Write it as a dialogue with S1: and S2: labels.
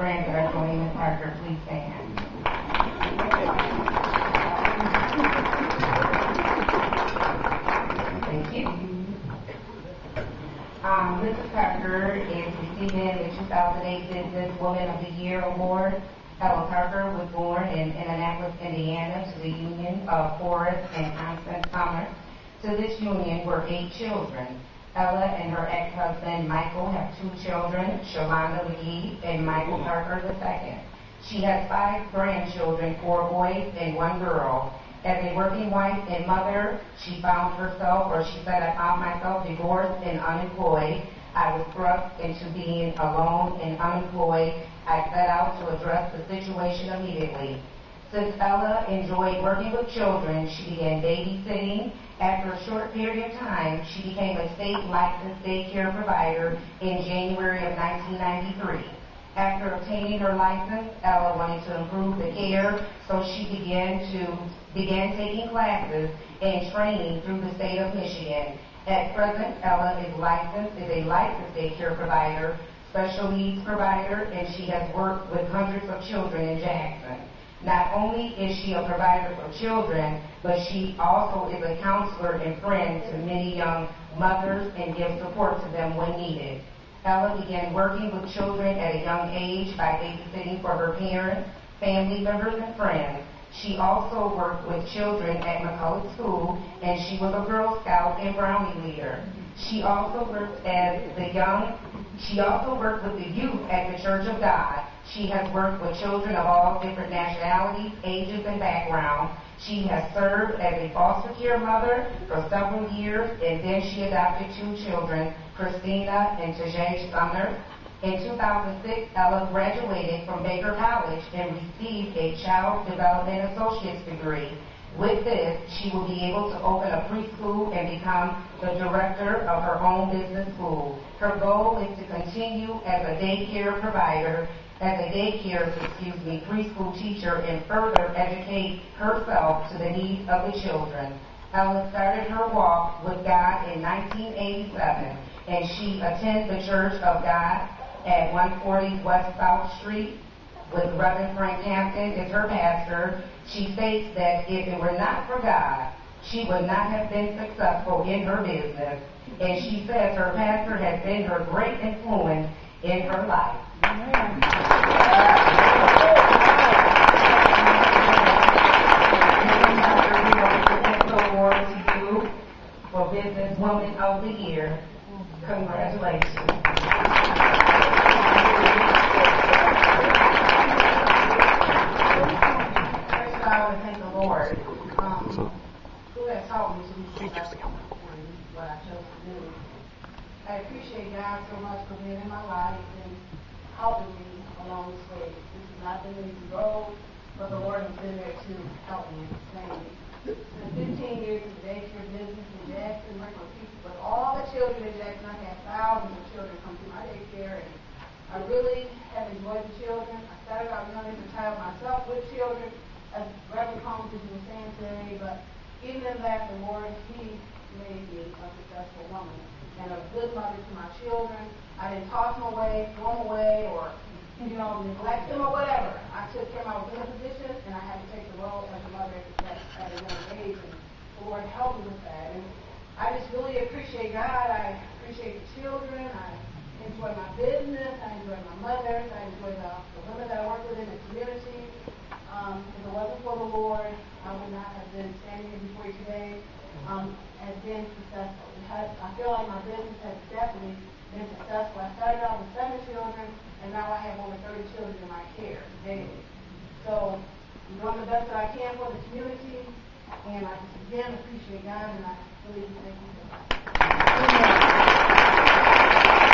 S1: friends that are joining Ms. Parker, please stand. Thank you. Mrs. Parker is receiving the 2008 Business Woman of the Year Award. Ella Parker was born in Indianapolis, Indiana, to the union of Forrest and Constance Summer. To this union were 8 children. Ella and her ex-husband Michael have 2 children, Shalonda McGee and Michael Parker II. She has 5 grandchildren, 4 boys and 1 girl. As a working wife and mother, she found herself, or she said, I found myself divorced and unemployed. I was thrust into being alone and unemployed. I set out to address the situation immediately. Since Ella enjoyed working with children, she began babysitting. After a short period of time, she became a state licensed daycare provider in January of 1993. After obtaining her license, Ella wanted to improve the care, so she began taking classes and training through the state of Michigan. At present, Ella is a licensed daycare provider, special needs provider, and she has worked with hundreds of children in Jackson. Not only is she a provider for children, but she also is a counselor and friend to many young mothers and gives support to them when needed. Ella began working with children at a young age by babysitting for her parents, family members, and friends. She also worked with children at McCullough School, and she was a Girl Scout and Brownie leader. She also worked with the youth at the Church of God. She has worked with children of all different nationalities, ages, and backgrounds. She has served as a foster care mother for several years, and then she adopted 2 children, Christina and Tajay Sumner. In 2006, Ella graduated from Baker College and received a Child Development Associate's degree. With this, she will be able to open a preschool and become the director of her own business school. Her goal is to continue as a preschool teacher and further educate herself to the needs of the children. Ella started her walk with God in 1987, and she attends the Church of God at 140 West South Street with Reverend Frank Hampton as her pastor. She states that if it were not for God, she would not have been successful in her business. And she says her pastor has been her great influence in her life. Award to you for Business Woman of the Year. Congratulations. First, I want to thank the Lord who has taught me to be successful in what I chose to do. I appreciate God so much for being in my life and helping me along this way. This has not been an easy road, but the Lord has been there to help me and sustain me. In 15 years of daycare business in Jackson, working with all the children in Jackson, I had thousands of children come through my daycare, and I really have enjoyed the children. I started out young as a child myself with children, as Reverend Combs was saying today, but even in that, the Lord, He made me a successful woman and a good mother to my children. I didn't toss them away, throw them away, or neglect them or whatever. I took care. I was in a position, and I had to take the role as a mother at a young age, and the Lord helped me with that. And I just really appreciate God. I appreciate the children. I enjoy my business. I enjoy my mothers. I enjoy the women that I work with in the community. If it wasn't for the Lord, I would not have been standing here before you today as being successful. I feel like my business has definitely been successful. I started out with 7 children, and now I have over 30 children in my care daily. So I'm doing the best that I can for the community, and I just again appreciate God, and I really thank you for that.